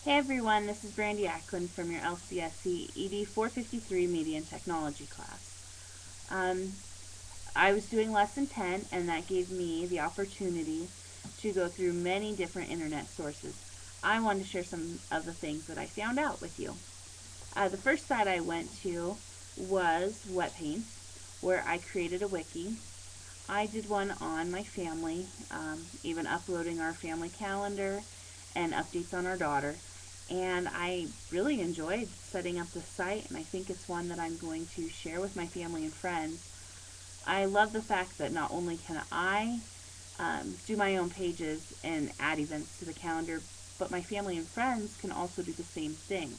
Hey everyone, this is Brandykate from your LCSC ED 453 Media and Technology class. I was doing lesson 10 and that gave me the opportunity to go through many different internet sources. I wanted to share some of the things that I found out with you. The first site I went to was WetPaint, where I created a wiki. I did one on my family, even uploading our family calendar and updates on our daughter. And I really enjoyed setting up the site, and I think it's one that I'm going to share with my family and friends. I love the fact that not only can I do my own pages and add events to the calendar, but my family and friends can also do the same thing.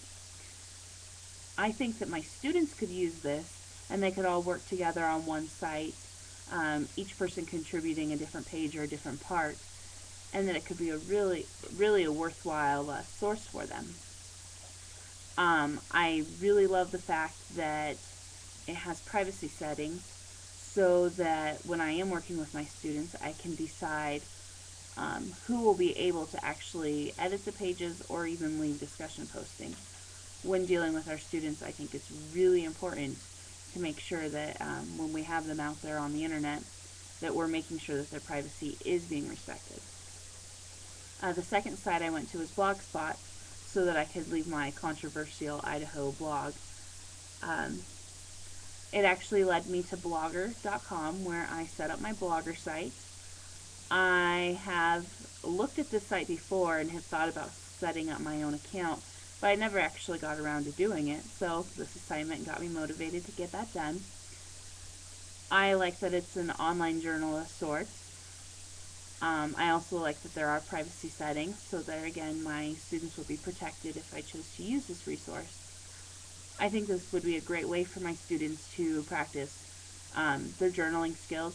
I think that my students could use this and they could all work together on one site, each person contributing a different page or a different part, and that it could be a really a worthwhile source for them. I really love the fact that it has privacy settings so that when I am working with my students, I can decide who will be able to actually edit the pages or even leave discussion postings. When dealing with our students, I think it's really important to make sure that when we have them out there on the internet, that we're making sure that their privacy is being respected. The second site I went to was Blogspot so that I could leave my controversial Idaho blog. Um, it actually led me to blogger.com where I set up my blogger site. I have looked at this site before and have thought about setting up my own account, but I never actually got around to doing it, so this assignment got me motivated to get that done. I like that it's an online journal of sorts. I also like that there are privacy settings so that again my students will be protected if I chose to use this resource. I think this would be a great way for my students to practice their journaling skills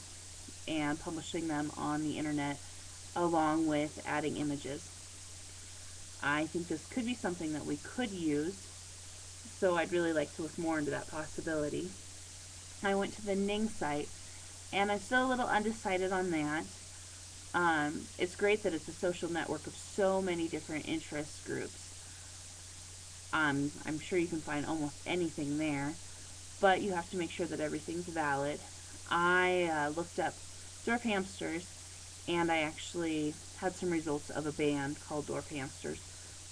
and publishing them on the internet along with adding images. I think this could be something that we could use, so I'd really like to look more into that possibility. I went to the Ning site and I'm still a little undecided on that. It's great that it's a social network of so many different interest groups. I'm sure you can find almost anything there, but you have to make sure that everything's valid. I looked up dwarf hamsters, and I actually had some results of a band called dwarf hamsters.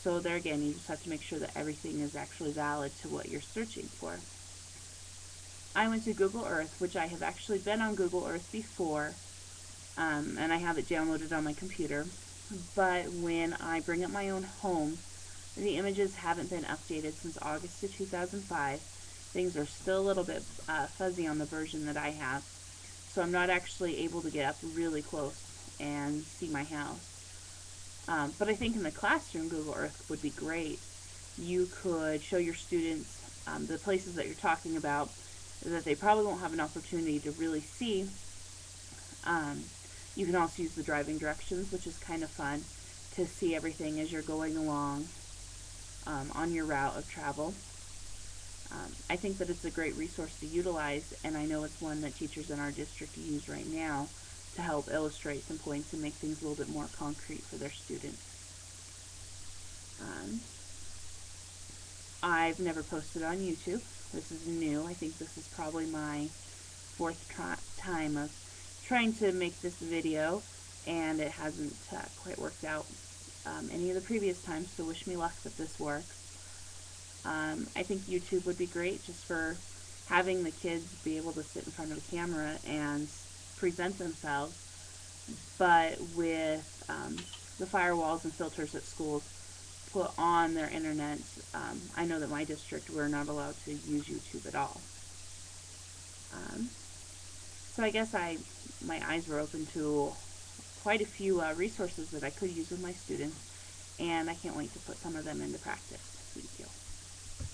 So there again, you just have to make sure that everything is actually valid to what you're searching for. I went to Google Earth, which I have actually been on Google Earth before, and I have it downloaded on my computer. But when I bring up my own home, the images haven't been updated since August of 2005. Things are still a little bit fuzzy on the version that I have, so I'm not actually able to get up really close and see my house. But I think in the classroom, Google Earth would be great. You could show your students the places that you're talking about that they probably won't have an opportunity to really see. Um, you can also use the driving directions, which is kind of fun to see everything as you're going along on your route of travel. I think that it's a great resource to utilize, and I know it's one that teachers in our district use right now to help illustrate some points and make things a little bit more concrete for their students. I've never posted on YouTube. This is new. I think this is probably my fourth time of trying to make this video, and it hasn't quite worked out any of the previous times, so wish me luck that this works. I think YouTube would be great just for having the kids be able to sit in front of a camera and present themselves, but with the firewalls and filters at schools put on their internet. I know that my district, we're not allowed to use YouTube at all. So I guess my eyes were open to quite a few resources that I could use with my students, and I can't wait to put some of them into practice. Thank you.